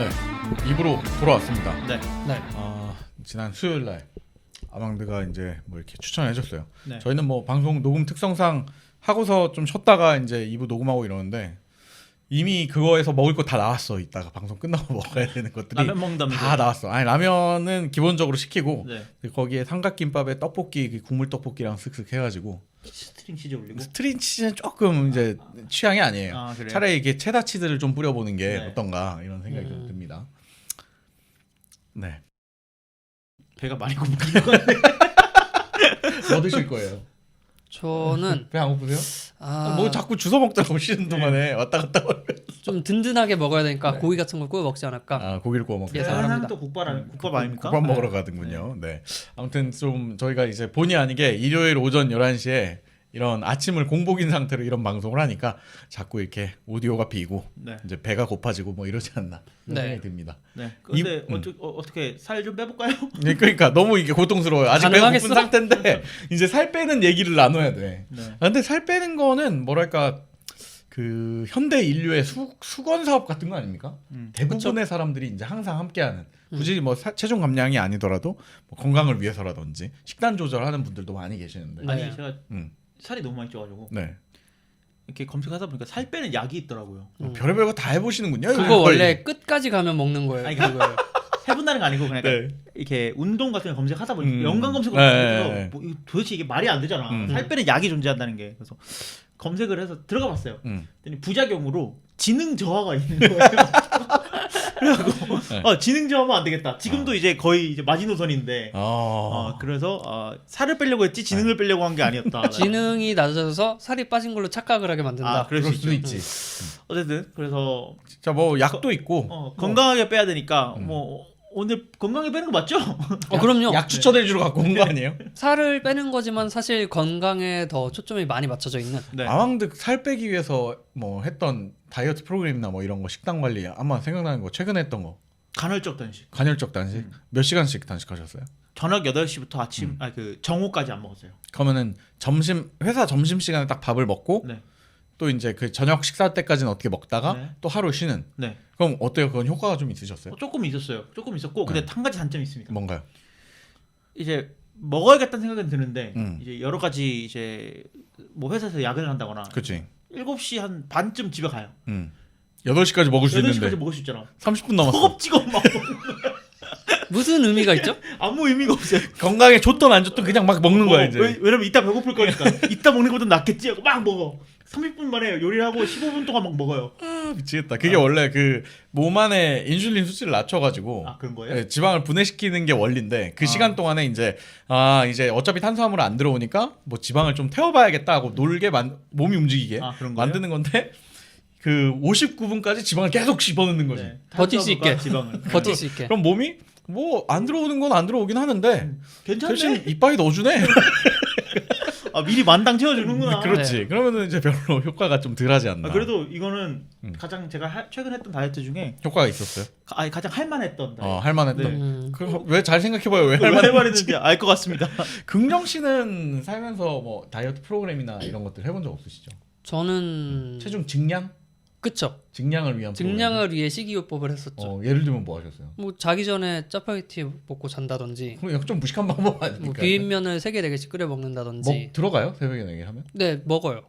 네, 입으로 돌아왔습니다. 네. 네. 지난 수요일 날 아망드가 이제 뭐 이렇게 추천해줬어요. 네. 저희는 뭐 방송 녹음 특성상 하고서 좀 쉬었다가 이제 2부 녹음하고 이러는데 이미 그거에서 먹을 거 다 나왔어. 이따가 방송 끝나고 먹어야 되는 것들이 라면 먹는다면서. 다 나왔어. 아니 라면은 기본적으로 시키고 네. 거기에 삼각김밥에 떡볶이 그 국물 떡볶이랑 슥슥 해가지고 스트링 치즈 올리고. 스트링 치즈는 조금 이제 취향이 아니에요. 아, 그래요? 차라리 이게 체다 치즈를 좀 뿌려보는 게 네. 어떤가 이런 생각이 좀 듭니다. 네. 배가 많이 고프긴 한데. 뭐 드실 거예요? 저는 배 안 고프세요? 뭐 자꾸 주워 먹다가 쉬는 동안에 왔다 갔다 좀 든든하게 먹어야 되니까 네. 고기 같은 걸 구워 먹지 않을까. 고기를 구워 먹고 예상을 합니다. 또 국밥 아닙니까? 국밥 먹으러 가는군요. 네. 아무튼 좀 저희가 이제 본의 아니게 일요일 오전 11시에 이런 아침을 공복인 상태로 이런 방송을 하니까 자꾸 이렇게 오디오가 비고 네. 이제 배가 고파지고 뭐 이러지 않나 이런 네. 생각이 듭니다. 네. 근데 이- 어떻게 살 좀 빼볼까요? 네, 그러니까 너무 이게 고통스러워요. 아직 배가 고픈 가능하겠어? 상태인데 이제 살 빼는 얘기를 나눠야 돼. 네. 근데 살 빼는 거는 뭐랄까 그 현대 인류의 수건 사업 같은 거 아닙니까? 대부분의 사람들이 이제 항상 함께하는 굳이 뭐 체중 감량이 아니더라도 뭐 건강을 위해서라든지 식단 조절하는 분들도 많이 계시는데. 네. 아니 제가 음. 살이 너무 많이 쪄가지고 네. 이렇게 검색하다 보니까 살 빼는 약이 있더라고요. 별의별 거 다 해보시는군요. 그거 이걸. 원래 끝까지 가면 먹는 거예요. 아니, 그거예요. 해본다는 거 아니고 그냥 네. 이렇게 운동 같은 거 검색하다 보니까 연관 검색으로 네. 검색해서 뭐 이거 도대체 이게 말이 안 되잖아. 살 빼는 약이 존재한다는 게. 그래서 검색을 해서 들어가 봤어요. 그랬더니 부작용으로 지능 저하가 있는 거예요. 그래갖고 지능 저하면 안 되겠다. 지금도 이제 거의 이제 마지노선인데. 그래서 살을 빼려고 했지 지능을 빼려고 한 게 아니었다. 지능이 낮아져서 살이 빠진 걸로 착각을 하게 만든다. 그럴 수 수도 있죠. 있지. 어쨌든 그래서 자, 뭐 약도 있고 건강하게 빼야 되니까 뭐 오늘 건강하게 빼는 거 맞죠? 그럼요. 약 추천해 주러 갖고 온 거 아니에요? 살을 빼는 거지만 사실 건강에 더 초점이 많이 맞춰져 있는. 네. 아망드 살 빼기 위해서 뭐 했던 다이어트 프로그램이나 뭐 이런 거 식단 관리 아마 생각나는 거 최근에 했던 거 간헐적 단식. 간헐적 단식 몇 시간씩 단식하셨어요? 저녁 8시부터 아침 그 정오까지 안 먹었어요. 그러면은 회사 점심 시간에 딱 밥을 먹고 네. 또 이제 그 저녁 식사 때까지는 어떻게 먹다가 네. 또 하루 쉬는. 네. 그럼 어때요? 그건 효과가 좀 있으셨어요? 조금 있었어요. 조금 있었고 근데 한 가지 단점이 있습니다. 뭔가요? 이제 먹어야겠다는 생각은 드는데 이제 여러 가지 이제 뭐 회사에서 야근을 한다거나 그렇지. 7시 한 반쯤 집에 가요. 8시까지 먹을 수 8시까지 있는데 먹을 수 있잖아. 30분 남았어. 허겁지겁 막 무슨 의미가 있죠? 아무 의미가 없어요. 건강에 좋든 안 좋든 그냥 막 먹는 거야 이제. 왜냐면 이따 배고플 거니까. 이따 먹는 것보다 낫겠지 하고 막 먹어. 30분 만에 요리를 하고 15분 동안 막 먹어요. 미치겠다. 그게 원래 그 몸 안에 인슐린 수치를 낮춰가지고 그런 거예요? 네, 지방을 분해시키는 게 원리인데 그 시간 동안에 이제 이제 어차피 탄수화물 안 들어오니까 뭐 지방을 좀 태워봐야겠다 하고 놀게 몸이 움직이게 그런 거예요? 만드는 건데 그 59분까지 지방을 계속 집어넣는 거지. 네. 버틸 수 있게. 지방을. 버틸 수 있게. 그럼 몸이 뭐 안 들어오는 건 안 들어오긴 하는데 괜찮네. 대신 이빨이 넣어주네. 미리 만당 채워주는구나. 그렇지. 그러면은 이제 별로 효과가 좀 덜하지 않나. 그래도 이거는 가장 제가 최근 했던 다이어트 중에 효과가 있었어요. 가장 할만했던 다이어트. 할만했던. 왜 잘 생각해봐요. 왜 왜 할만했는지. 할만했는지 알 것 같습니다. 긍정 씨는 살면서 뭐 다이어트 프로그램이나 이런 것들 해본 적 없으시죠? 저는 체중 증량? 그쵸. 증량을 위한 증량을 위해 식이요법을 했었죠. 프로그램. 예를 들면 뭐 하셨어요? 뭐 자기 전에 짜파게티 먹고 잔다든지, 그럼 좀 무식한 방법 아닙니까? 뭐 비빔면을 3개 4개씩 끓여 먹는다든지. 들어가요? 새벽에 내게 하면? 네, 먹어요.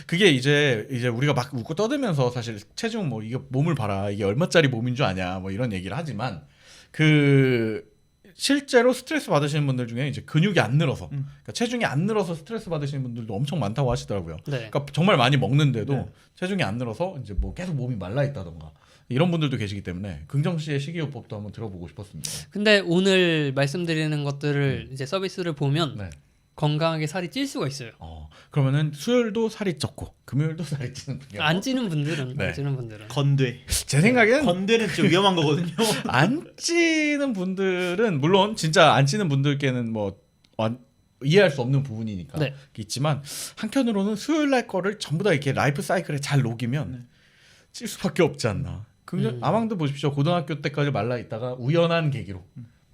그게 이제 우리가 막 웃고 떠들면서 사실 체중 뭐 이게 몸을 봐라 이게 얼마짜리 몸인 줄 아냐 뭐 이런 얘기를 하지만 그 실제로 스트레스 받으시는 분들 중에 이제 근육이 안 늘어서 그러니까 체중이 안 늘어서 스트레스 받으시는 분들도 엄청 많다고 하시더라고요. 네. 그러니까 정말 많이 먹는데도 네. 체중이 안 늘어서 이제 뭐 계속 몸이 말라 있다던가 이런 분들도 계시기 때문에 긍정 씨의 식이요법도 한번 들어보고 싶었습니다. 근데 오늘 말씀드리는 것들을 이제 서비스를 보면 네. 건강하게 살이 찔 수가 있어요. 그러면은 수요일도 살이 쪘고 금요일도 살이 찌는군요. 안 찌는 분들은 네. 안 찌는 분들은 건대. 제 생각에는 건대는 좀 위험한 거거든요. 안 찌는 분들은 물론 진짜 안 찌는 분들께는 뭐 이해할 수 없는 부분이니까 네. 있지만 한편으로는 수요일 날 거를 전부 다 이렇게 라이프 사이클에 잘 녹이면 찔 수밖에 없지 않나. 아망도 보십시오. 고등학교 때까지 말라 있다가 우연한 계기로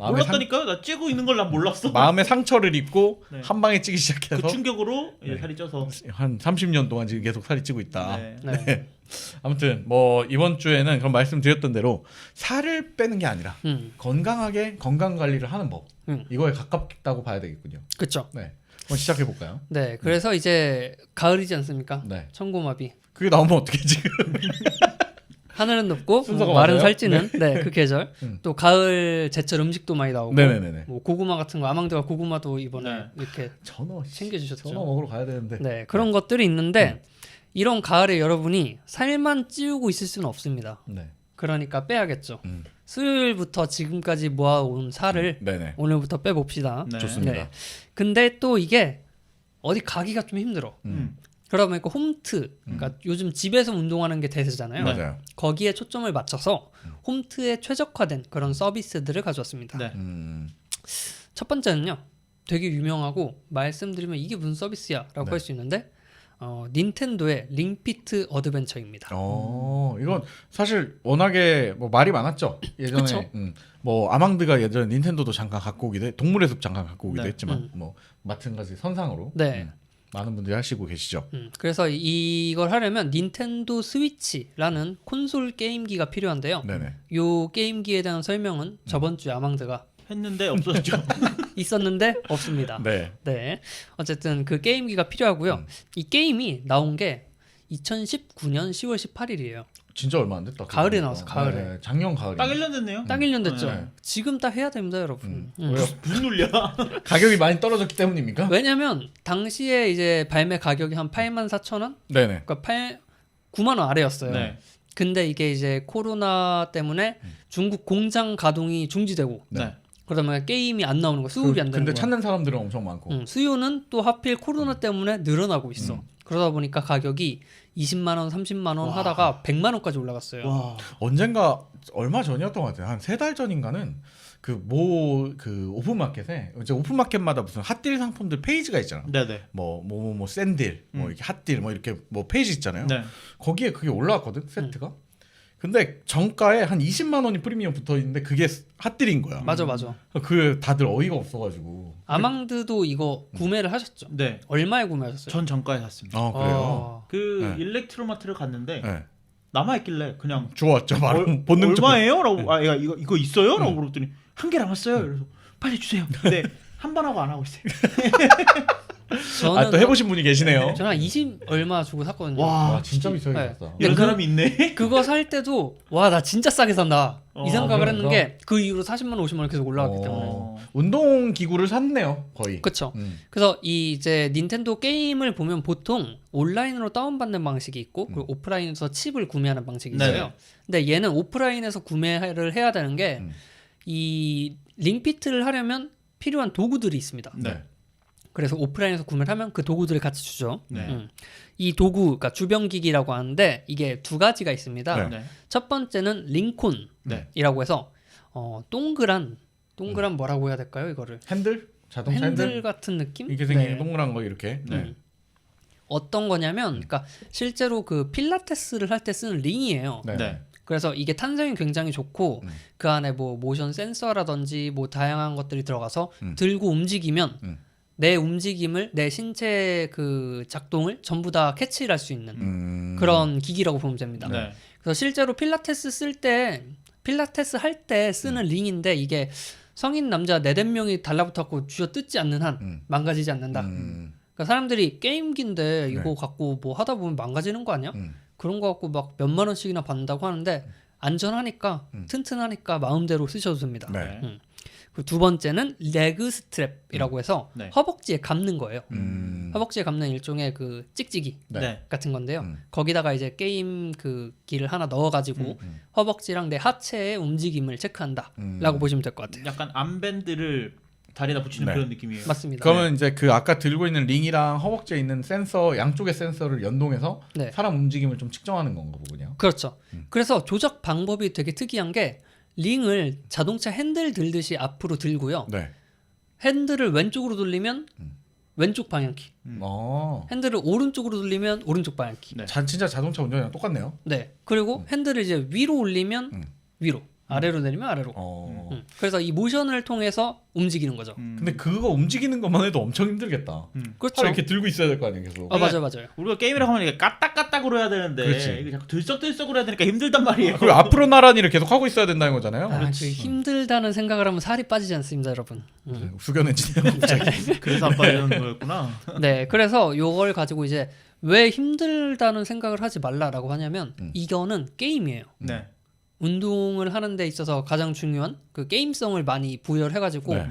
몰랐다니까요. 나 찌고 있는 걸 난 몰랐어. 마음의 상처를 입고 네. 한 방에 찌기 시작해서 그 충격으로 이제 네. 살이 쪄서. 한 30년 동안 지금 계속 살이 찌고 있다. 네. 네. 아무튼 뭐 이번 주에는 그런 말씀드렸던 대로 살을 빼는 게 아니라 건강하게 건강 관리를 하는 법 이거에 가깝다고 봐야 되겠군요. 그렇죠. 네, 한번 시작해 볼까요? 네, 그래서 이제 가을이지 않습니까? 네, 천고마비. 그게 나오면 어떻게 지금? 하늘은 높고 순서가 마른 맞아요? 살찌는 네, 그 계절. 또 가을 제철 음식도 많이 나오고. 네네네. 뭐 고구마 같은 거 아망드와 고구마도 이번에 네. 이렇게 전어 챙겨주셨죠. 전어 먹으러 가야 되는데. 네, 그런 것들이 있는데 이런 가을에 여러분이 살만 찌우고 있을 수는 없습니다. 네. 그러니까 빼야겠죠. 음. 수요일부터 지금까지 모아온 살을 네네. 오늘부터 빼봅시다. 네. 좋습니다. 네. 근데 또 이게 어디 가기가 좀 힘들어. 그러다 보니까 홈트, 그러니까 요즘 집에서 운동하는 게 대세잖아요. 맞아요. 거기에 초점을 맞춰서 홈트에 최적화된 그런 서비스들을 가져왔습니다. 네. 첫 번째는요, 되게 유명하고 말씀드리면 이게 무슨 서비스야라고 네. 할 수 있는데 닌텐도의 링피트 어드벤처입니다. 이건 사실 워낙에 뭐 말이 많았죠. 예전에 그쵸? 뭐 아망드가 예전에 닌텐도도 잠깐 갖고 오기도 해, 동물의 숲 잠깐 갖고 오기도 네. 했지만 뭐 마찬가지 선상으로 네. 많은 분들이 하시고 계시죠. 그래서 이걸 하려면 닌텐도 스위치라는 콘솔 게임기가 필요한데요. 네네. 요 게임기에 대한 설명은 저번 주에 아망드가 했는데 없었죠. 있었는데 없습니다. 네. 네. 어쨌든 그 게임기가 필요하고요. 이 게임이 나온 게 2019년 10월 18일이에요. 진짜 얼마 안 됐다. 가을에 그러니까. 나왔어, 가을에. 네, 작년 가을에. 딱 1년 됐네요. 딱 1년 됐죠. 네. 지금 딱 해야 됩니다, 여러분. 왜요? 무슨 논리야? 가격이 많이 떨어졌기 때문입니까? 왜냐면 당시에 이제 발매 가격이 한 84,000원? 네네. 그러니까 9만 원 아래였어요. 네. 근데 이게 이제 코로나 때문에 중국 공장 가동이 중지되고 네. 그러다 보니까 게임이 안 나오는 거야. 수급이 안 되는 근데 거야. 찾는 사람들은 엄청 많고. 수요는 또 하필 코로나 때문에 늘어나고 있어. 그러다 보니까 가격이 20만 원, 30만 원 하다가 100만 원까지 올라갔어요. 와. 언젠가 얼마 전이었던 것 같아요. 한 3달 전인가는 그 오픈마켓에 이제 오픈마켓마다 무슨 핫딜 상품들 페이지가 있잖아. 네네. 뭐 샌딜, 뭐 이렇게 핫딜, 뭐 이렇게 뭐 페이지 있잖아요. 네. 거기에 그게 올라왔거든 세트가. 근데 정가에 한 20만 원이 프리미엄 붙어 있는데 그게 핫딜인 거야. 맞아. 그 다들 어이가 없어가지고. 아망드도 이거 구매를 하셨죠? 네. 얼마에 구매하셨어요? 전 정가에 샀습니다. 아 그래요. 그 네. 일렉트로마트를 갔는데 네. 남아 있길래 그냥 좋았죠. 바로 본능적으로. 얼마예요? 라고 아 이거 있어요? 라고 물었더니 한 개 남았어요. 그래서 빨리 주세요. 근데 한 번 하고 안 하고 있어요. 저는 또 해보신 분이 계시네요. 저는 한 20 얼마 주고 샀거든요. 와 진짜 비싸게 네. 샀다. 이런 그- 사람이 있네. 그거 살 때도 와 나 진짜 싸게 산다 이 생각을 그런가? 했는 게 그 이후로 40만 원 50만 원 계속 올라갔기 때문에 운동 기구를 샀네요 거의. 그렇죠. 음. 그래서 이 이제 닌텐도 게임을 보면 보통 온라인으로 다운받는 방식이 있고 그리고 오프라인에서 칩을 구매하는 방식이 네. 있어요. 근데 얘는 오프라인에서 구매를 해야 되는 게 이 링피트를 하려면 필요한 도구들이 있습니다. 네. 그래서 오프라인에서 구매를 하면 그 도구들을 같이 주죠. 네. 이 도구, 그러니까 주변기기라고 하는데 이게 두 가지가 있습니다. 네. 네. 첫 번째는 링콘이라고 네. 해서 동그란 뭐라고 해야 될까요? 이거를 핸들? 자동차 핸들 핸들? 같은 느낌? 이렇게 생긴 네. 동그란 거 이렇게. 네. 어떤 거냐면, 그러니까 실제로 그 필라테스를 할 때 쓰는 링이에요. 네. 네. 그래서 이게 탄성이 굉장히 좋고 그 안에 뭐 모션 센서라든지 뭐 다양한 것들이 들어가서 들고 움직이면 내 움직임을 내 신체 그 작동을 전부 다 캐치를 할 수 있는 그런 기기라고 보면 됩니다. 네. 그래서 실제로 필라테스 할 때 쓰는 링인데 이게 성인 남자 4-5명이 달라붙었고 쥐어 뜯지 않는 한 망가지지 않는다. 그러니까 사람들이 게임기인데 이거 갖고 뭐 하다 보면 망가지는 거 아니야? 그런 거 갖고 막 몇만 원씩이나 받는다고 하는데 안전하니까 튼튼하니까 마음대로 쓰셔도 됩니다. 네. 그리고 두 번째는 레그 스트랩이라고 해서 네. 허벅지에 감는 거예요. 음. 허벅지에 감는 일종의 그 찍찍이 네. 같은 건데요. 거기다가 이제 게임 그 기를 하나 넣어가지고 허벅지랑 내 하체의 움직임을 체크한다라고 보시면 될 것 같아요. 약간 암밴드를 다리에다 붙이는 네. 그런 느낌이에요. 맞습니다. 그러면 이제 그 아까 들고 있는 링이랑 허벅지에 있는 센서 양쪽의 센서를 연동해서 네. 사람 움직임을 좀 측정하는 건가 보군요. 그렇죠. 그래서 조작 방법이 되게 특이한 게 링을 자동차 핸들 들듯이 앞으로 들고요. 네. 핸들을 왼쪽으로 돌리면 왼쪽 방향키. 어. 핸들을 오른쪽으로 돌리면 오른쪽 방향키. 네. 진짜 자동차 운전이랑 똑같네요. 네. 그리고 핸들을 이제 위로 올리면 위로. 아래로 내리면 아래로. 그래서 이 모션을 통해서 움직이는 거죠. 근데 그거 움직이는 것만 해도 엄청 힘들겠다. 그렇죠. 팔을 이렇게 들고 있어야 될 거 아니에요, 계속. 맞아요. 우리가 게임이라 하면 이게 까딱까딱으로 해야 되는데 그렇지. 이게 자꾸 들썩들썩으로 해야 되니까 힘들단 말이에요. 그리고 앞으로 나란히를 계속 하고 있어야 된다는 거잖아요. 그 힘들다는 생각을 하면 살이 빠지지 않습니다, 여러분. 숙연해지네요, 갑자기. 그래서 안 빠지는 거였구나. 네, 그래서 요걸 가지고 이제 왜 힘들다는 생각을 하지 말라라고 하냐면 이거는 게임이에요. 네. 운동을 하는 데 있어서 가장 중요한 그 게임성을 많이 부여를 해가지고 네.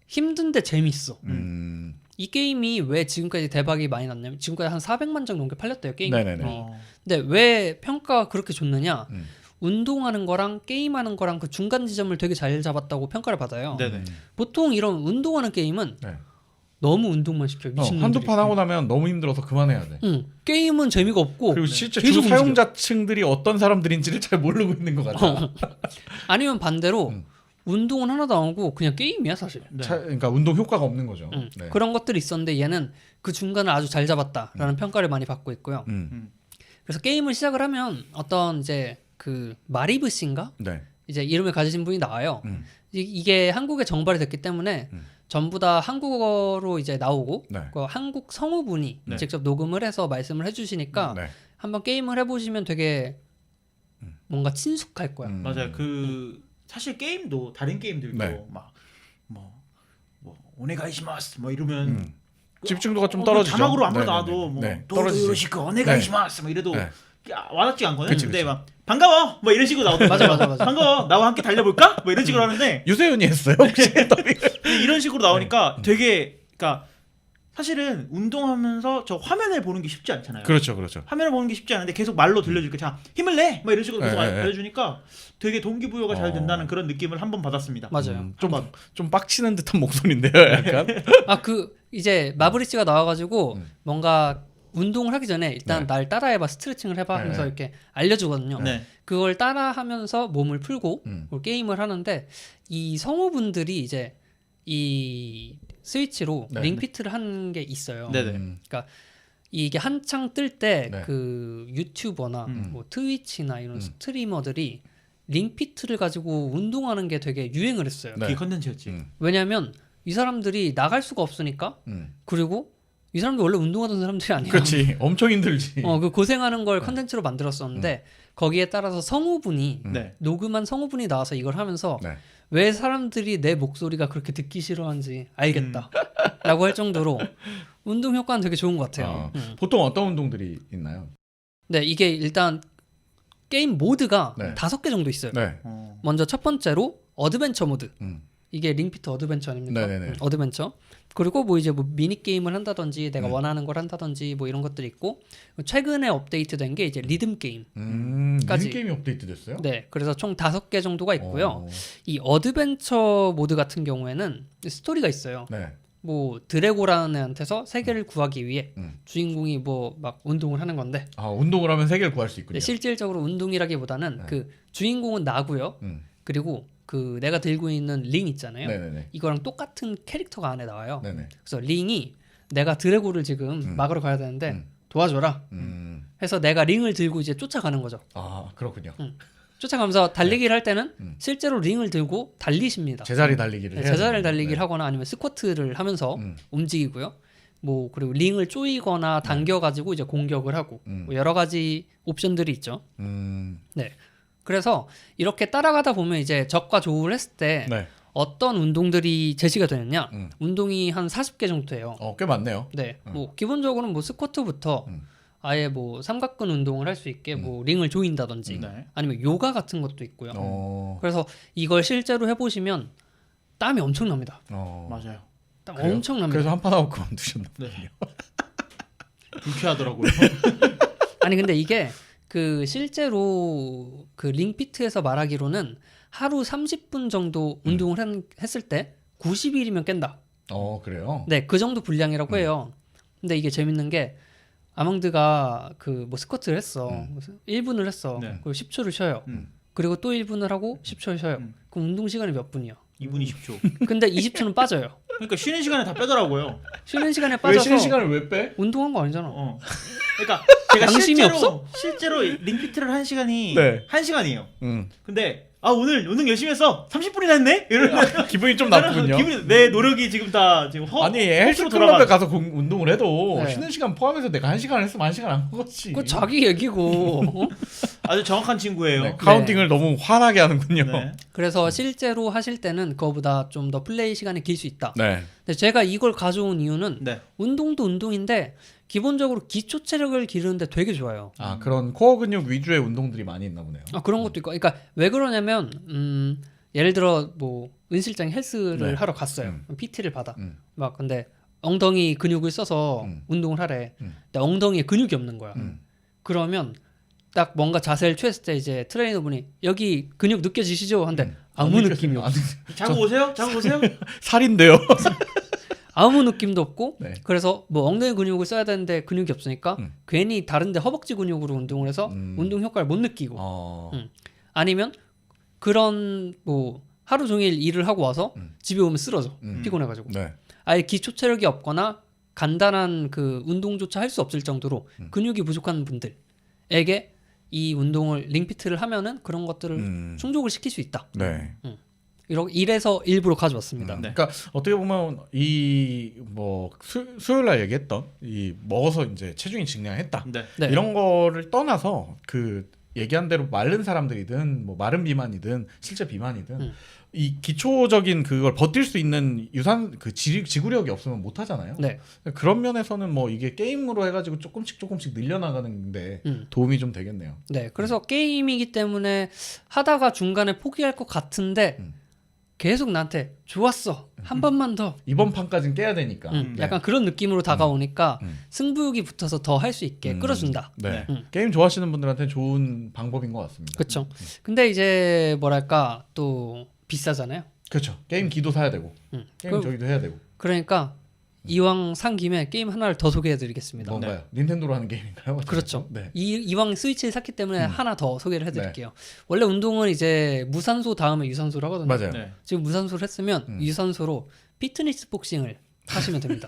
힘든데 재밌어. 음. 이 게임이 왜 지금까지 대박이 많이 났냐면 지금까지 한 400만 장 넘게 팔렸대요, 게임이. 네네네. 근데 왜 평가가 그렇게 좋느냐? 음. 운동하는 거랑 게임하는 거랑 그 중간 지점을 되게 잘 잡았다고 평가를 받아요. 네네. 보통 이런 운동하는 게임은 네. 너무 운동만 시켜요. 미친놈들이. 한두 판 하고 나면 너무 힘들어서 그만해야 돼. 게임은 재미가 없고 그리고 실제 계속 주 사용자층들이 어떤 사람들인지를 잘 모르고 있는 것 같아. 아니면 반대로 운동은 하나도 안 하고 그냥 게임이야 사실. 네. 그러니까 운동 효과가 없는 거죠. 네. 그런 것들이 있었는데 얘는 그 중간을 아주 잘 잡았다라는 평가를 많이 받고 있고요. 그래서 게임을 시작을 하면 어떤 이제 그 마리브 씨인가 네. 이제 이름을 가지신 분이 나와요. 이게 한국에 정발이 됐기 때문에 전부 다 한국어로 이제 나오고 네. 그 한국 성우분이 네. 직접 녹음을 해서 말씀을 해주시니까 네. 한번 게임을 해보시면 되게 뭔가 친숙할 거야. 맞아요. 그 사실 게임도 다른 게임들도 네. 막뭐 오네가이시마스 뭐 이러면 집중도가 좀 떨어지죠. 자막으로 아무리 네네네. 나와도 뭐 네. 떨어지지. 도요시크 오네가이시마스 뭐 이래도 네. 와닿지가 않거든요. 그치, 근데 그치. 막 반가워 뭐 이런 식으로 나오더라고요. 맞아. 반가워 나와 함께 달려볼까? 뭐 이런 식으로 하는데 유세윤이 했어요. 혹시 더빙을? 이런 식으로 나오니까 되게 그러니까 사실은 운동하면서 저 화면을 보는 게 쉽지 않잖아요. 그렇죠, 그렇죠. 화면을 보는 게 쉽지 않은데 계속 말로 들려주니까 자 힘을 내! 막 이런 식으로 계속 네, 네. 알려주니까 되게 동기부여가 잘 된다는 그런 느낌을 한번 받았습니다. 맞아요. 좀 빡치는 듯한 목소리인데요, 약간. 그 이제 마브리치가 나와가지고 뭔가 운동을 하기 전에 일단 날 따라해봐 스트레칭을 해봐 하면서 네. 이렇게 알려주거든요. 네. 그걸 따라하면서 몸을 풀고 그리고 게임을 하는데 이 성우분들이 이제 이 스위치로 네. 링피트를 한 게 있어요. 네네. 이게 한창 뜰 때 네. 그 유튜버나 뭐 트위치나 이런 스트리머들이 링피트를 가지고 운동하는 게 되게 유행을 했어요. 네. 그게 컨텐츠였지. 왜냐하면 이 사람들이 나갈 수가 없으니까 그리고 이 사람들 원래 운동하던 사람들이 아니야. 그렇지. 엄청 힘들지. 그 고생하는 걸 컨텐츠로 만들었었는데 거기에 따라서 성우분이 네. 녹음한 성우분이 나와서 이걸 하면서 네. 왜 사람들이 내 목소리가 그렇게 듣기 싫어하는지 알겠다라고 할 정도로 운동 효과는 되게 좋은 것 같아요. 보통 어떤 운동들이 있나요? 네, 이게 일단 게임 모드가 네. 5개 정도 있어요. 네. 먼저 첫 번째로 어드벤처 모드. 음. 이게 링피트 어드벤처 아닙니까? 네네네. 어드벤처. 그리고 뭐 이제 뭐 미니 게임을 한다든지 내가 원하는 걸 한다든지 뭐 이런 것들이 있고 최근에 업데이트된 게 이제 리듬 게임. 까지. 리듬 게임이 업데이트 됐어요? 네, 그래서 총 5개 정도가 있고요. 이 어드벤처 모드 같은 경우에는 스토리가 있어요. 네. 뭐 드래고라는 애한테서 세계를 구하기 위해 주인공이 뭐 막 운동을 하는 건데 운동을 하면 세계를 구할 수 있군요. 네, 실질적으로 운동이라기보다는 그 주인공은 나고요. 그리고 그 내가 들고 있는 링 있잖아요. 네네네. 이거랑 똑같은 캐릭터가 안에 나와요. 네네. 그래서 링이 내가 드래고를 지금 막으러 가야 되는데 도와줘라. 해서 내가 링을 들고 이제 쫓아가는 거죠. 그렇군요. 쫓아가면서 달리기를 할 때는 실제로 링을 들고 달리십니다. 제자리 달리기를 네, 해야 제자리 됩니다. 달리기를 네. 하거나 아니면 스쿼트를 하면서 움직이고요. 뭐 그리고 링을 조이거나 당겨가지고 이제 공격을 하고 뭐 여러 가지 옵션들이 있죠. 네. 그래서 이렇게 따라가다 보면 이제 적과 조우를 했을 때 네. 어떤 운동들이 제시가 되느냐? 운동이 한 40개 정도 돼요. 꽤 많네요. 네. 뭐 기본적으로는 뭐 스쿼트부터 아예 뭐 삼각근 운동을 할 수 있게 뭐 링을 조인다든지 네. 아니면 요가 같은 것도 있고요. 어. 그래서 이걸 실제로 해보시면 땀이 엄청납니다. 맞아요. 땀 그래요? 엄청납니다. 그래서 한 판 하고 그만두셨나? 네. 불쾌하더라고요. 아니 근데 이게 그 실제로 그 링피트에서 말하기로는 하루 30분 정도 운동을 했을 때 90일이면 깬다. 그래요? 네, 그 정도 분량이라고 해요. 근데 이게 재밌는 게 아망드가 그 뭐 스쿼트를 했어. 1분을 했어. 네. 그리고 10초를 쉬어요. 그리고 또 1분을 하고 10초를 쉬어요. 그럼 운동 시간이 몇 분이야? 2분 20초. 근데 20초는 빠져요. 그러니까 쉬는 시간에 다 빼더라고요. 쉬는 시간에 왜 빠져서 쉬는 시간을 왜 빼? 운동한 거 아니잖아. 그러니까 제가 양심이 실제로, 없어? 실제로 링피트를 한 시간이 네. 1시간이에요. 음. 근데 오늘 운동 열심히 했어. 30분이나 했네. 이러면 기분이 좀 나쁘군요. 내 노력이 지금 다 지금 아니 헛으로 헬스클럽에 가서 운동을 해도 네. 쉬는 시간 포함해서 내가 1시간 했으면 1시간 한 거지. 그거 자기 얘기고. 어? 아주 정확한 친구예요. 네, 카운팅을 너무 화나게 하는군요. 네. 그래서 실제로 하실 때는 그거보다 좀 더 플레이 시간이 길 수 있다. 네. 근데 제가 이걸 가져온 이유는 네. 운동도 운동인데 기본적으로 기초 체력을 기르는데 되게 좋아요. 아 그런 코어 근육 위주의 운동들이 많이 있나 보네요. 그런 것도 있고, 그러니까 왜 그러냐면 예를 들어 뭐 은 실장이 헬스를 네. 하러 갔어요. PT를 받아. 음. 막 근데 엉덩이 근육을 써서 운동을 하래. 근데 엉덩이에 근육이 없는 거야. 그러면 딱 뭔가 자세를 취했을 때 이제 트레이너분이 여기 근육 느껴지시죠? 한데 아무 느낌이 없어. 자고 오세요? 자고 오세요? 살인데요. 아무 느낌도 없고 네. 그래서 뭐 엉덩이 근육을 써야 되는데 근육이 없으니까 괜히 다른데 허벅지 근육으로 운동을 해서 운동 효과를 못 느끼고 아니면 그런 뭐 하루 종일 일을 하고 와서 집에 오면 쓰러져 피곤해가지고 네. 아예 기초 체력이 없거나 간단한 그 운동조차 할 수 없을 정도로 근육이 부족한 분들에게 이 운동을 링피트를 하면은 그런 것들을 충족을 시킬 수 있다. 네. 이래서 일부러 가져왔습니다. 네. 그러니까 어떻게 보면 이 뭐 수요일 날 얘기했던 이 먹어서 이제 체중이 증량했다. 네. 네. 이런 거를 떠나서 그 얘기한 대로 마른 사람들이든 뭐 마른 비만이든 실제 비만이든 이 기초적인 그걸 버틸 수 있는 유산 그 지구력이 없으면 못 하잖아요. 네. 그런 면에서는 뭐 이게 게임으로 해가지고 조금씩 늘려나가는데 도움이 좀 되겠네요. 네. 그래서 게임이기 때문에 하다가 중간에 포기할 것 같은데 계속 나한테 좋았어. 한 번만 더. 이번 판까지는 깨야 되니까. 네. 약간 그런 느낌으로 다가오니까 승부욕이 붙어서 더 할 수 있게 끌어준다. 네. 게임 좋아하시는 분들한테 좋은 방법인 것 같습니다. 그렇죠. 근데 이제 뭐랄까 또 비싸잖아요. 그렇죠. 게임 기도 사야 되고 게임 저기도 해야 되고. 그러니까 이왕 산 김에 게임 하나를 더 소개해드리겠습니다. 뭔가요? 닌텐도로 하는 게임인가요? 그렇죠. 네. 이왕 스위치를 샀기 때문에 하나 더 소개를 해드릴게요. 원래 운동은 이제 무산소 다음에 유산소를 하거든요. 맞아요. 네. 지금 무산소를 했으면 유산소로 피트니스 복싱을 하시면 됩니다.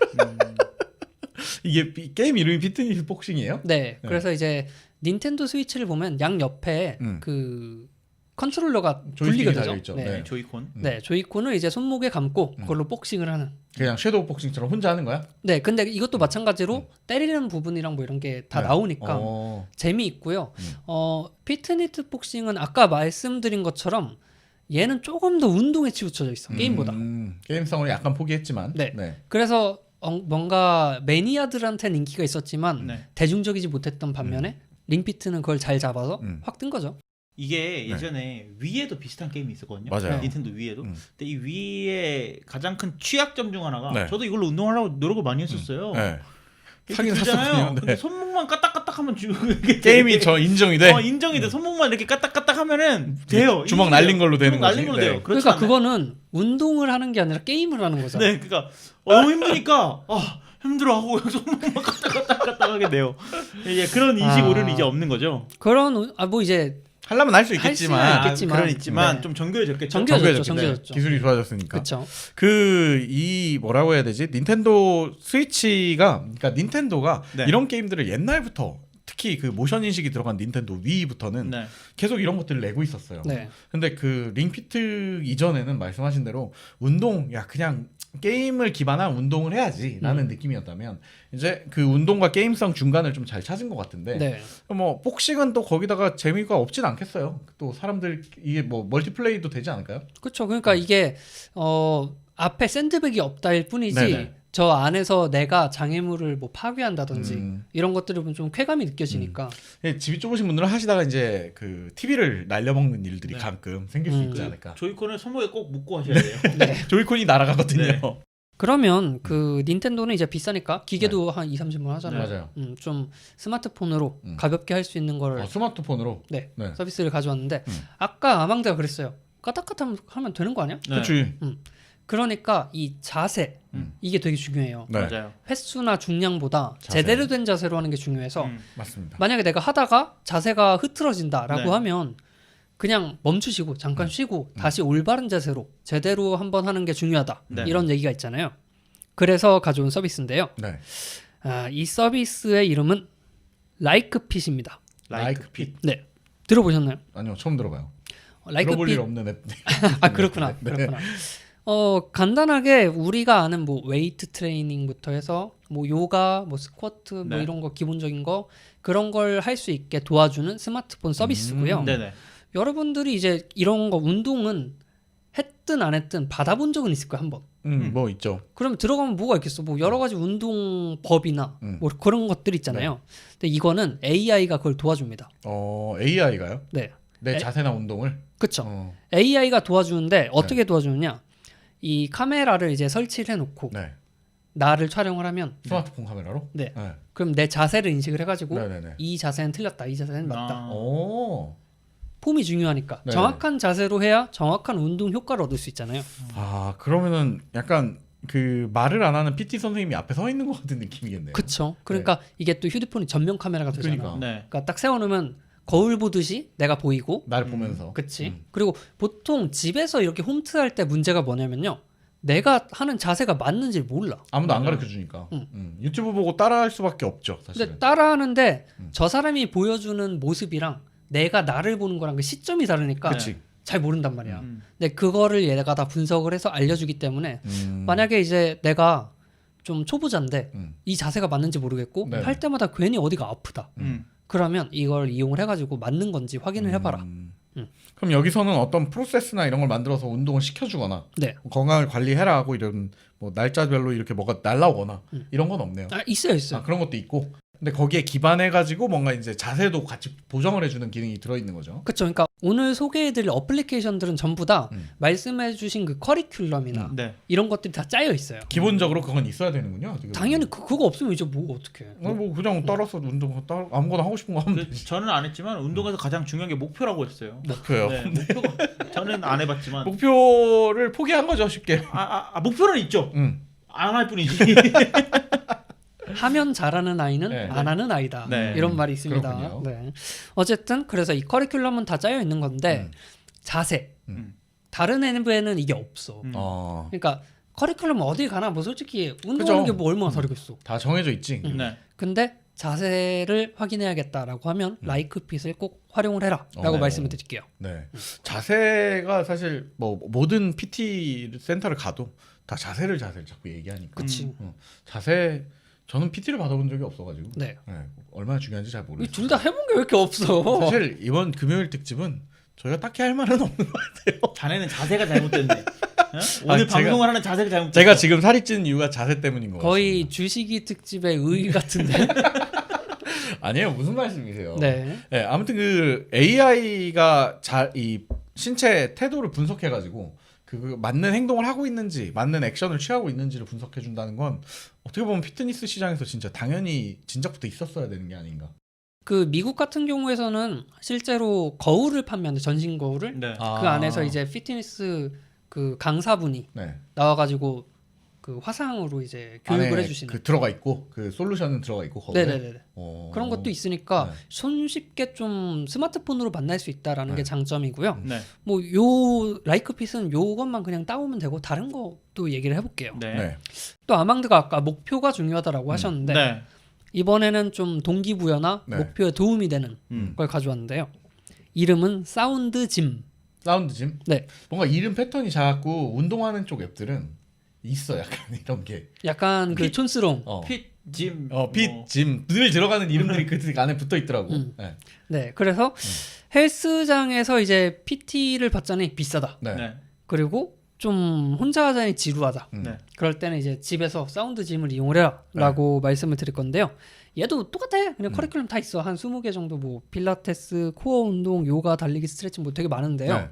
이게 게임 이름이 피트니스 복싱이에요? 네. 그래서 이제 닌텐도 스위치를 보면 양 옆에 그 컨트롤러가 조이스틱이 분리가 되죠. 달려있죠. 네. 네. 조이콘. 네, 조이콘을 이제 손목에 감고 그걸로 복싱을 하는. 그냥 섀도우 복싱처럼 혼자 하는 거야? 네, 근데 이것도 마찬가지로 때리는 부분이랑 뭐 이런 게 다 네. 나오니까 재미있고요. 피트니스 복싱은 아까 말씀드린 것처럼 얘는 조금 더 운동에 치우쳐져 있어 게임보다. 게임성을 약간 포기했지만. 네. 그래서 뭔가 매니아들한테는 인기가 있었지만 네. 대중적이지 못했던 반면에 링피트는 그걸 잘 잡아서 확 뜬 거죠. 이게 예전에 위에도 비슷한 게임이 있었거든요. 맞아요. 닌텐도 위에도. 근데 이 위의 가장 큰 취약점 중 하나가 네. 저도 이걸로 운동하려고 노력을 많이 했었어요. 네. 사긴 샀잖아요. 근데 손목만 까딱까딱하면 게임이 저 인정이 돼. 인정이 돼. 손목만 이렇게 까딱까딱하면 돼요. 주먹 날린 걸로 되는 주먹 거지. 날린 걸로 네. 돼요. 그러니까 그거는 운동을 하는 게 아니라 게임을 하는 거잖아. 네, 그러니까 너무 힘드니까 힘들어 하고 손목만 까딱까딱하게 돼요. 이제 그런 인식 오류는 이제 없는 거죠. 그런 뭐 이제 하려면 할 수 할 있겠지만 수는 그런 있지만 네. 좀 정교해졌겠죠. 정교해졌죠. 기술이 좋아졌으니까. 그렇죠. 그 이 뭐라고 해야 되지? 닌텐도 스위치가 그러니까 닌텐도가 네. 이런 게임들을 옛날부터 특히 그 모션 인식이 들어간 닌텐도 위부터는 네. 계속 이런 것들을 내고 있었어요. 네. 근데 그 링피트 이전에는 말씀하신 대로 운동 야 그냥 게임을 기반한 운동을 해야지라는 느낌이었다면 이제 그 운동과 게임성 중간을 좀 잘 찾은 것 같은데 네. 뭐 복싱은 또 거기다가 재미가 없진 않겠어요. 또 사람들 이게 뭐 멀티플레이도 되지 않을까요? 그렇죠. 그러니까 이게 앞에 샌드백이 없다일 뿐이지 네네. 저 안에서 내가 장애물을 뭐 파괴한다든지 이런 것들을 보면 좀 쾌감이 느껴지니까. 예, 집이 좁으신 분들은 하시다가 이제 그 TV를 날려먹는 일들이 네. 가끔 생길 수 있지 않을까. 조이콘을 손목에 꼭 묶고 하셔야 돼요. 네. 조이콘이 날아가거든요. 네. 그러면 그 닌텐도는 이제 비싸니까 기계도 한 2-30만 원 하잖아요. 맞아요. 좀 스마트폰으로 가볍게 할 수 있는 걸 스마트폰으로. 네, 네. 서비스를 가져왔는데 아까 아망드가 그랬어요. 까딱까딱 하면 되는 거 아니야? 네. 그렇지. 그러니까 이 자세 이게 되게 중요해요. 네. 맞아요. 횟수나 중량보다 자세. 제대로 된 자세로 하는 게 중요해서 맞습니다. 만약에 내가 하다가 자세가 흐트러진다라고 네. 하면 그냥 멈추시고 잠깐 쉬고 다시 올바른 자세로 제대로 한번 하는 게 중요하다. 네. 이런 얘기가 있잖아요. 그래서 가져온 서비스인데요. 네. 이 서비스의 이름은 라이크핏입니다. 라이크핏. 네, 들어보셨나요? 아니요, 처음 들어봐요. 들어볼 라이크핏. 일 없는 앱. 아 그렇구나. 네. 그렇구나. 간단하게 우리가 아는 뭐 웨이트 트레이닝부터 해서 뭐 요가, 뭐 스쿼트, 뭐 네. 이런 거 기본적인 거 그런 걸 할 수 있게 도와주는 스마트폰 서비스고요. 네네. 여러분들이 이제 이런 거 운동은 했든 안 했든 받아본 적은 있을 거야 한번. 뭐 있죠. 그럼 들어가면 뭐가 있겠어? 뭐 여러 가지 운동법이나 뭐 그런 것들 있잖아요. 근데 이거는 AI가 그걸 도와줍니다. AI가요? 네, 내 자세나 운동을. 그렇죠. AI가 도와주는데 어떻게 도와주느냐? 이 카메라를 이제 설치를 해놓고 네. 나를 촬영을 하면 스마트폰 카메라로. 네. 네. 그럼 내 자세를 인식을 해가지고 네네네. 이 자세는 틀렸다, 이 자세는 맞다. 아. 오. 폼이 중요하니까 네네. 정확한 자세로 해야 정확한 운동 효과를 얻을 수 있잖아요. 아 그러면은 약간 그 말을 안 하는 PT 선생님이 앞에 서 있는 것 같은 느낌이겠네요. 그쵸? 그러니까 이게 또 휴대폰이 전면 카메라가 되잖아. 그러니까. 네. 그러니까 딱 세워놓으면 거울 보듯이 내가 보이고, 나를 보면서. 그치? 그리고 보통 집에서 이렇게 홈트할 때 문제가 뭐냐면요, 내가 하는 자세가 맞는지 몰라. 아무도 안 가르쳐 주니까. 유튜브 보고 따라할 수밖에 없죠, 사실은. 근데 따라하는데 저 사람이 보여주는 모습이랑 내가 나를 보는 거랑 그 시점이 다르니까 그치. 잘 모른단 말이야. 근데 그거를 얘가 다 분석을 해서 알려주기 때문에 음. 만약에 이제 내가 좀 초보자인데 이 자세가 맞는지 모르겠고 네네. 할 때마다 괜히 어디가 아프다. 그러면 이걸 이용을 해가지고 맞는 건지 확인을 해봐라. 그럼 여기서는 어떤 프로세스나 이런 걸 만들어서 운동을 시켜주거나 네. 건강을 관리해라 하고 이런 뭐 날짜별로 이렇게 뭐가 날라오거나 이런 건 없네요. 있어요, 있어요. 그런 것도 있고. 근데 거기에 기반해 가지고 뭔가 이제 자세도 같이 보정을 해주는 기능이 들어 있는 거죠. 그렇죠. 그러니까 오늘 소개해드릴 어플리케이션들은 전부 다 말씀해주신 그 커리큘럼이나 네. 이런 것들이 다 짜여 있어요. 기본적으로 그건 있어야 되는군요. 어떻게 당연히 그거 없으면 이제 뭐 어떻게? 뭐 그냥 따라서 운동 아무거나 하고 싶은 거 하면 되지. 저는 안 했지만 운동에서 가장 중요한 게 목표라고 했어요. 목표요. 네, 목표가 저는 안 해봤지만 목표를 포기한 거죠, 쉽게. 목표는 있죠. 안 할 뿐이지. 하면 잘하는 아이는 네. 안 하는 아이다. 네. 이런 말이 있습니다. 그렇군요. 네. 어쨌든 그래서 이 커리큘럼은 다 짜여 있는 건데 자세. 다른 앱에는 이게 없어. 그러니까 커리큘럼 어디 가나 뭐 솔직히 운동하는 게 뭐 얼마나 다르겠어. 다 정해져 있지. 네. 근데 자세를 확인해야겠다라고 하면 라이크핏을 꼭 활용을 해라라고 네. 말씀을 드릴게요. 네. 자세가 사실 뭐 모든 PT 센터를 가도 다 자세를 자꾸 얘기하니까. 그치. 자세 저는 PT를 받아본 적이 없어가지고. 네. 얼마나 중요한지 잘 모르겠어요. 둘 다 해본 게 왜 이렇게 없어? 사실 이번 금요일 특집은 저희가 딱히 할 말은 없는 것 같아요. 자네는 자세가 잘못됐네. 어? 오늘 방송을 하는 자세가 잘못됐어. 제가 지금 살이 찌는 이유가 자세 때문인 것 거의 같습니다. 주식이 특집의 의 같은데. 아니에요, 무슨 말씀이세요? 네. 네, 아무튼 그 AI가 이 신체 태도를 분석해가지고 그 맞는 행동을 하고 있는지 맞는 액션을 취하고 있는지를 분석해 준다는 건 어떻게 보면 피트니스 시장에서 진짜 당연히 진작부터 있었어야 되는 게 아닌가. 그 미국 같은 경우에서는 실제로 거울을 판매하는데 전신 거울을 네. 그 안에서 이제 피트니스 그 강사분이 네. 나와가지고 그 화상으로 이제 교육을 안에 해주시는. 그 들어가 있고 그 솔루션은 들어가 있고 거기에. 네네네. 그런 것도 있으니까 네. 손쉽게 좀 스마트폰으로 만날 수 있다라는 게 장점이고요. 네. 뭐 요 라이크핏은 요것만 그냥 따오면 되고 다른 것도 얘기를 해볼게요. 네. 네. 또 아망드가 아까 목표가 중요하다라고 하셨는데 네. 이번에는 좀 동기부여나 네. 목표에 도움이 되는 걸 가져왔는데요. 이름은 사운드 짐. 사운드 짐. 네. 뭔가 이름 패턴이 자꾸 운동하는 쪽 앱들은 있어 약간 이런 게. 약간 그 촌스러움. 핏, 짐. 핏, 짐 늘 들어가는 이름들이 그 안에 붙어 있더라고. 네. 네. 그래서 헬스장에서 이제 PT를 받자니 비싸다. 네. 네. 그리고 좀 혼자 하자니 지루하다. 네. 그럴 때는 이제 집에서 사운드 짐을 이용을 해라라고 말씀을 드릴 건데요. 얘도 똑같아. 그냥 커리큘럼 다 있어. 한 20개 정도 뭐 필라테스, 코어 운동, 요가, 달리기, 스트레칭 뭐 되게 많은데요. 네.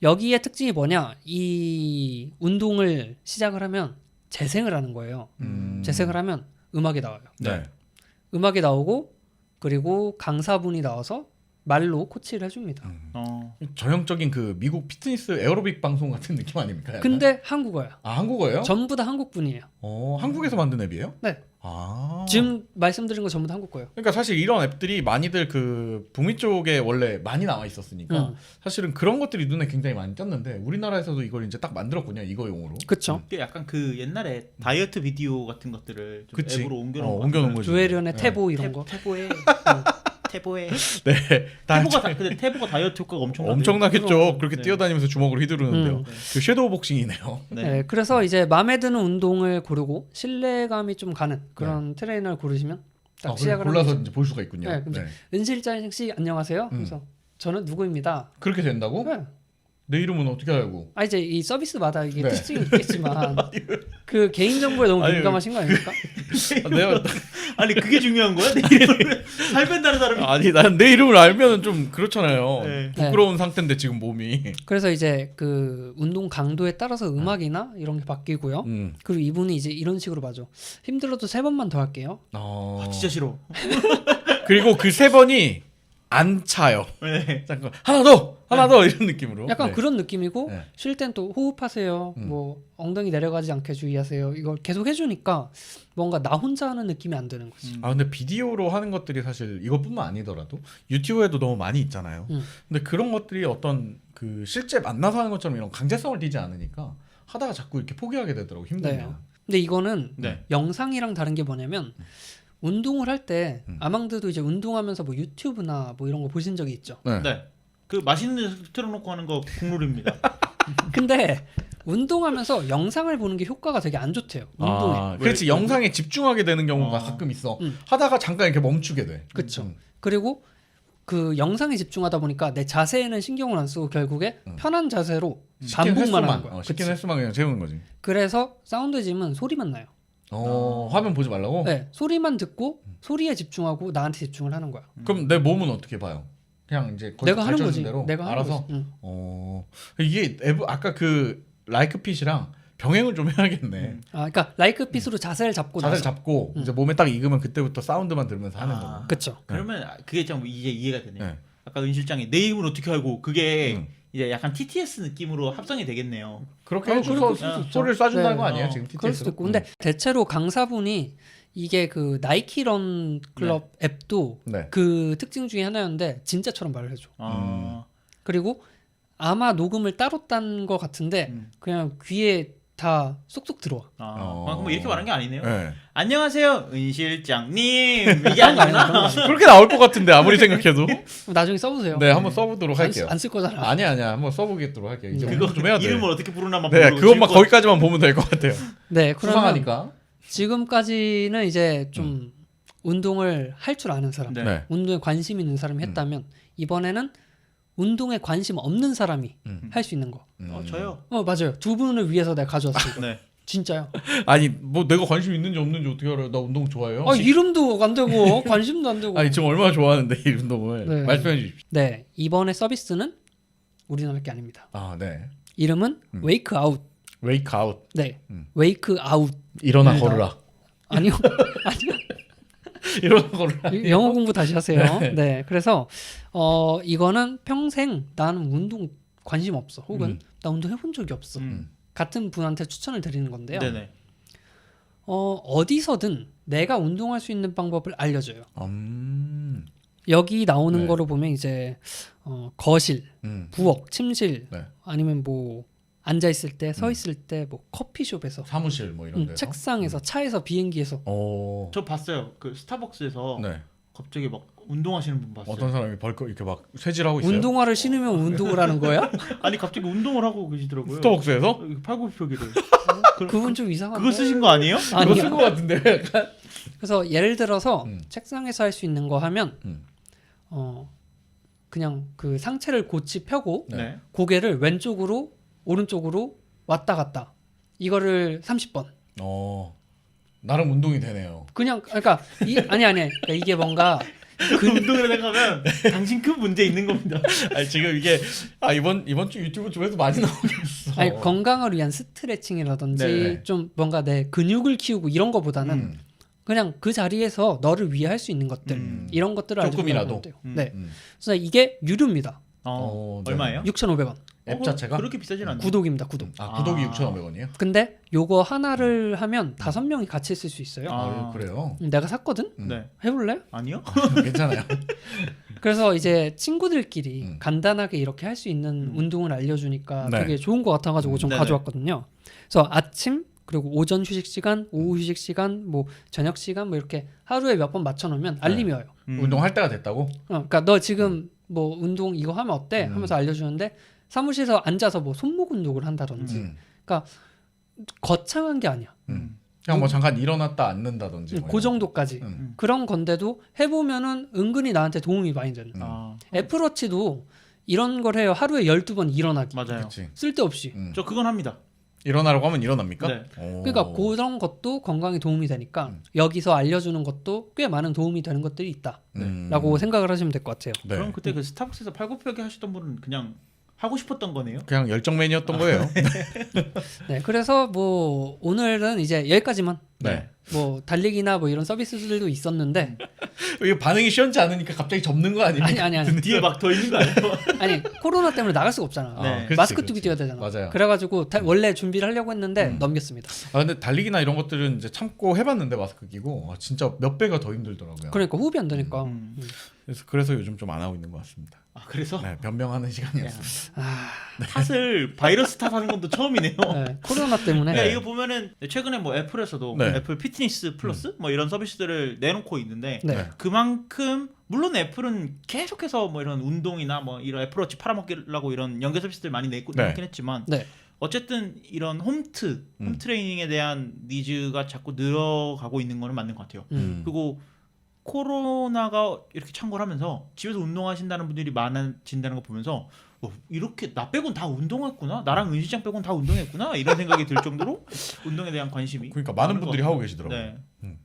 여기에 특징이 뭐냐? 이 운동을 시작을 하면 재생을 하는 거예요. 재생을 하면 음악이 나와요. 네. 음악이 나오고 그리고 강사분이 나와서 말로 코치를 해줍니다. 전형적인 그 미국 피트니스 에어로빅 방송 같은 느낌 아닙니까? 약간? 근데 한국어야. 아 한국어예요? 전부 다 한국 분이에요. 한국에서 만든 앱이에요? 네. 아 지금 말씀드린 거 전부 다 한국 거예요. 그러니까 사실 이런 앱들이 많이들 그 북미 쪽에 원래 많이 나와 있었으니까 사실은 그런 것들이 눈에 굉장히 많이 띄었는데 우리나라에서도 이걸 이제 딱 만들었군요 이거용으로. 그쵸. 이게 약간 그 옛날에 다이어트 비디오 같은 것들을 좀 그치. 앱으로 옮겨놓은 거 옮겨놓은 거지. 조혜련의 태보 이런 거. 태보에 태보에 네. 근데 태보가 다이어트 효과가 엄청나겠죠. 그럼. 그렇게 네. 뛰어다니면서 주먹으로 휘두르는데요. 음. 그 섀도우 복싱이네요. 네. 그래서 이제 마음에 드는 운동을 고르고 신뢰감이 좀 가는 그런 트레이너를 고르시면 딱 시작을 골라서 하는 거죠. 이제 볼 수가 있군요. 네, 그럼 은실장 씨 안녕하세요. 그래서 저는 누구입니다. 그렇게 된다고? 네. 내 이름은 어떻게 알고? 아 이제 이 서비스마다 이게 네. 특징이 있겠지만 그 개인 정보에 너무 아니, 민감하신 거 아닙니까? 내가 아니 그게 중요한 거야? 내 이름을 살 뺀다는 사람이 아니 난 내 이름을 알면은 좀 그렇잖아요. 네. 부끄러운 상태인데 지금 몸이. 그래서 이제 그 운동 강도에 따라서 음악이나 이런 게 바뀌고요. 그리고 이분이 이제 이런 식으로 봐줘. 힘들어도 3번만 더 할게요. 진짜 싫어. 그리고 그 3번이 안 차요. 네. 잠깐 하나 더 이런 느낌으로. 약간 네. 그런 느낌이고 네. 쉴 땐 또 호흡하세요. 뭐 엉덩이 내려가지 않게 주의하세요. 이걸 계속 해주니까 뭔가 나 혼자 하는 느낌이 안 드는 거지. 아 근데 비디오로 하는 것들이 사실 이것뿐만 아니더라도 유튜브에도 너무 많이 있잖아요. 근데 그런 것들이 어떤 그 실제 만나서 하는 것처럼 이런 강제성을 띠지 않으니까 하다가 자꾸 이렇게 포기하게 되더라고 힘들면. 네. 근데 이거는 네. 영상이랑 다른 게 뭐냐면 운동을 할 때 아망드도 이제 운동하면서 뭐 유튜브나 뭐 이런 거 보신 적이 있죠. 네. 그 맛있는 녀석 틀어놓고 하는 거 국룰입니다. 근데 운동하면서 영상을 보는 게 효과가 되게 안 좋대요. 운동에. 그렇지 영상에 집중하게 되는 경우가 가끔 있어. 하다가 잠깐 이렇게 멈추게 돼. 그렇죠. 그리고 그 영상에 집중하다 보니까 내 자세에는 신경을 안 쓰고 결국에 편한 자세로 반복만 하는 거야. 시킨 그치? 횟수만 그냥 재우는 거지. 그래서 사운드짐은 소리만 나요. 화면 보지 말라고? 네, 소리만 듣고 소리에 집중하고 나한테 집중을 하는 거야. 그럼 내 몸은 어떻게 봐요? 그냥 이제 내가 하는 거지. 대로 내가 하는 알아서. 거지. 응. 이게 아까 그 라이크핏이랑 병행을 좀 해야겠네. 아, 그러니까 라이크 핏으로 자세를 잡고 자세를 나서. 잡고 이제 몸에 딱 익으면 그때부터 사운드만 들으면서 하는 거. 그렇죠. 그러면 그게 좀 이제 이해가 되네요. 네. 아까 은 실장이 내 이름을 어떻게 알고 그게 이제 약간 TTS 느낌으로 합성이 되겠네요. 그렇게 그렇게 해줘서 쓸 수 있죠. 소리를 쏴준다는 네. 거 아니에요 지금 TTS? 그럴 수도 있고. 근데 대체로 강사분이 이게 그 나이키런 클럽 앱도 네. 그 특징 중에 하나였는데 진짜처럼 말을 해줘. 그리고 아마 녹음을 따로 딴 것 같은데 그냥 귀에 다 쏙쏙 들어와. 그럼 이렇게 말한 게 아니네요. 네. 안녕하세요, 은 실장님. 이게 아니구나. 그렇게 나올 것 같은데 아무리 생각해도. 나중에 써보세요. 네, 한번 써보도록 할게요. 안 쓸 거잖아. 아니야, 한번 써보도록 할게요. 이제 그거 공부 좀 해야 돼. 이름을 어떻게 부르나만 네, 모르고 그것만 질것 거기까지만 보면 될 것 같아요. 네, 그러면 수상하니까. 지금까지는 이제 좀 운동을 할 줄 아는 사람, 네. 네. 운동에 관심 있는 사람이 했다면 이번에는 운동에 관심 없는 사람이 할 수 있는 거. 저요. 맞아요. 두 분을 위해서 내가 가져왔어요. 네. 진짜요. 아니 뭐 내가 관심 있는지 없는지 어떻게 알아요? 나 운동 좋아해요. 이름도 안 되고 관심도 안 되고. 아니 지금 얼마나 좋아하는데 이 운동을 네. 말씀해 주십시오. 네, 이번에 서비스는 우리나라 게 아닙니다. 아, 네. 이름은 웨이크 아웃. 웨이크 아웃. 네, 웨이크 아웃. 일어나 네, 걸으라. 아니요, 아니요. 일어나 걸으라. 영어 공부 다시 하세요. 네, 그래서 이거는 평생 나는 운동 관심 없어. 혹은 나 운동 해본 적이 없어. 같은 분한테 추천을 드리는 건데요. 네네. 어디서든 내가 운동할 수 있는 방법을 알려줘요. 음. 여기 나오는 네. 거로 보면 이제 거실, 부엌, 침실, 네. 아니면 뭐 앉아 있을 때, 서 있을 때, 뭐 커피숍에서, 사무실 뭐 이런 데서. 책상에서, 차에서, 비행기에서. 저 봤어요. 그 스타벅스에서 네. 갑자기 막 운동하시는 분 봤어요. 어떤 사람이 벌컥 이렇게 막 쇠질하고 있어요. 운동화를 신으면 운동을 하는 거야? 아니 갑자기 운동을 하고 계시더라고요. 스타벅스에서? 팔굽혀펴기를. 그분 좀 이상한데. 그거 쓰신 거 아니에요? 그거 아니요. 쓴 것 같은데. 약간. 그래서 예를 들어서 책상에서 할 수 있는 거 하면 그냥 그 상체를 곧이 펴고 네. 고개를 왼쪽으로 오른쪽으로 왔다 갔다. 이거를 30번. 나름 운동이 되네요. 그냥 그러니까 아니 그러니까 이게 뭔가 그 운동을 생각하면 당신 큰 문제 있는 겁니다. 아니 지금 이게 이번 주 유튜브 조회수 많이 나오겠어. 아니 건강을 위한 스트레칭이라든지 네. 좀 뭔가 내 근육을 키우고 이런 거보다는 그냥 그 자리에서 너를 위해 할 수 있는 것들 이런 것들을 조금이라도. 알려주면 돼요. 네, 그래서 이게 유료입니다. 네. 얼마예요? 6,500원. 앱 자체가 그렇게 비싸진 않네. 구독입니다. 구독. 구독이 6,500원이에요? 근데 요거 하나를 하면 5명이 같이 쓸 수 있어요. 그래요? 내가 샀거든. 네. 해볼래? 아니요? 괜찮아요. 그래서 이제 친구들끼리 간단하게 이렇게 할 수 있는 운동을 알려주니까 네. 되게 좋은 것 같아가지고 좀 네네. 가져왔거든요. 그래서 아침 그리고 오전 휴식 시간, 오후 휴식 시간, 뭐 저녁 시간 뭐 이렇게 하루에 몇 번 맞춰놓으면 알림이 와요. 운동할 때가 됐다고? 그러니까 너 지금 뭐 운동 이거 하면 어때? 하면서 알려주는데 사무실에서 앉아서 뭐 손목 운동을 한다든지, 그러니까 거창한 게 아니야. 그냥 뭐 잠깐 일어났다 앉는다든지 뭐 그 이런. 정도까지 그런 건데도 해보면은 은근히 나한테 도움이 많이 되는. 애플워치도 이런 걸 해요. 하루에 12번 일어나기. 맞아요. 그치. 쓸데없이. 저 그건 합니다. 일어나라고 하면 일어납니까? 네. 그러니까 그런 것도 건강에 도움이 되니까 여기서 알려주는 것도 꽤 많은 도움이 되는 것들이 있다라고 생각을 하시면 될 것 같아요. 네. 그럼 그때 그 스타벅스에서 팔굽혀펴기 하시던 분은 그냥 하고 싶었던 거네요? 그냥 열정맨이었던 거예요. 네, 그래서 뭐 오늘은 이제 여기까지만. 네. 뭐 달리기나 뭐 이런 서비스들도 있었는데 이게 반응이 시원치 않으니까 갑자기 접는 거 아닙니까? 아니 뒤에 막 더 있는 거 아니에요? 아니 코로나 때문에 나갈 수가 없잖아. 네. 그렇지, 마스크 그렇지. 끼고 뛰어야 되잖아. 맞아요. 그래가지고 원래 준비를 하려고 했는데 넘겼습니다. 근데 달리기나 이런 것들은 이제 참고 해봤는데 마스크 끼고 진짜 몇 배가 더 힘들더라고요. 그러니까 호흡이 안 되니까. 그래서 요즘 좀 안 하고 있는 것 같습니다. 그래서? 네, 변명하는 시간이었습니다. 탓을 바이러스 탓하는 건 또 처음이네요. 네, 코로나 때문에. 그러니까 이거 보면은 최근에 뭐 애플에서도 네. 애플 피트니스 플러스 뭐 이런 서비스들을 내놓고 있는데 네. 그만큼 물론 애플은 계속해서 뭐 이런 운동이나 뭐 이런 애플워치 팔아먹기라고 이런 연계 서비스들 많이 내긴 네. 했지만 네. 어쨌든 이런 홈 트레이닝에 대한 니즈가 자꾸 늘어가고 있는 거는 맞는 것 같아요. 그리고 코로나가 이렇게 창궐 하면서 집에서 운동하신다는 분들이 많아진다는 거 보면서 이렇게 나 빼곤 다 운동했구나, 나랑 은시장 빼곤 다 운동했구나 이런 생각이 들 정도로 운동에 대한 관심이 그러니까 많은 많은 분들이 것 하고 같아요. 계시더라고요. 네.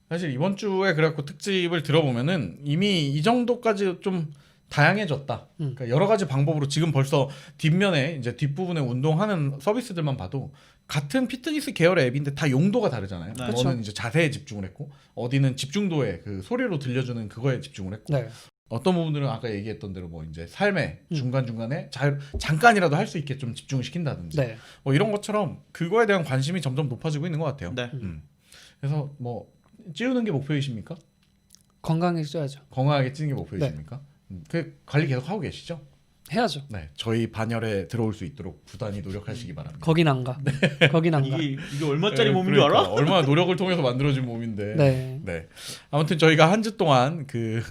사실 이번 주에 그래갖고 특집을 들어보면은 이미 이 정도까지 좀 다양해졌다. 그러니까 여러 가지 방법으로 지금 벌써 뒷면에 이제 뒷부분에 운동하는 서비스들만 봐도 같은 피트니스 계열의 앱인데 다 용도가 다르잖아요. 네. 그렇죠. 어는 이제 자세에 집중을 했고 어디는 집중도에 그 소리로 들려주는 그거에 집중을 했고 네. 어떤 부분들은 아까 얘기했던 대로 뭐 이제 삶의 중간 중간에 잠깐이라도 할 수 있게 좀 집중을 시킨다든지 네. 뭐 이런 것처럼 그거에 대한 관심이 점점 높아지고 있는 것 같아요. 네. 그래서 뭐 찌우는 게 목표이십니까? 건강해져야죠. 건강하게 찌는 게 목표이십니까? 그 관리 계속 하고 계시죠? 해야죠. 네, 저희 반열에 들어올 수 있도록 부단히 노력하시기 바랍니다. 거긴 안 가. 거긴 안 가. 이게 얼마짜리 몸인 줄 그러니까 알아? 얼마나 노력을 통해서 만들어진 몸인데. 네. 네. 아무튼 저희가 한 주 동안 그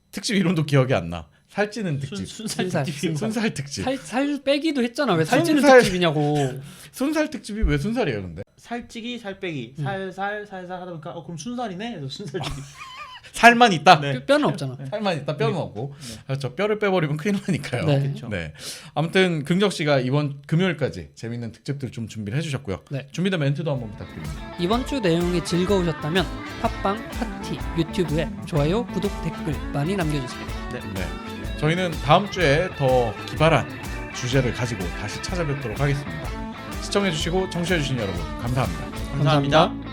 특집 이름도 기억이 안 나. 살찌는 특집. 순살 순살. 특집이요. 순살 특집. 살 빼기도 했잖아. 왜 살찌는 순살. 특집이냐고. 순살 특집이 왜 순살이에요, 근데? 살찌기, 살 빼기, 살살 하다 보니까 그럼 순살이네. 그래서 순살 특집. 살만 있다. 네. 뼈는 없잖아. 살만 있다. 뼈는 없고. 그렇죠. 뼈를 빼버리면 큰일 나니까요. 네. 그렇죠. 네. 아무튼 긍정 씨가 이번 금요일까지 재밌는 특집들 좀 준비를 해주셨고요. 네. 준비된 멘트도 한번 부탁드립니다. 이번 주 내용이 즐거우셨다면 팟빵, 파티, 유튜브에 좋아요, 구독, 댓글 많이 남겨주세요. 네. 저희는 다음 주에 더 기발한 주제를 가지고 다시 찾아뵙도록 하겠습니다. 시청해주시고 청취해주신 여러분 감사합니다. 감사합니다.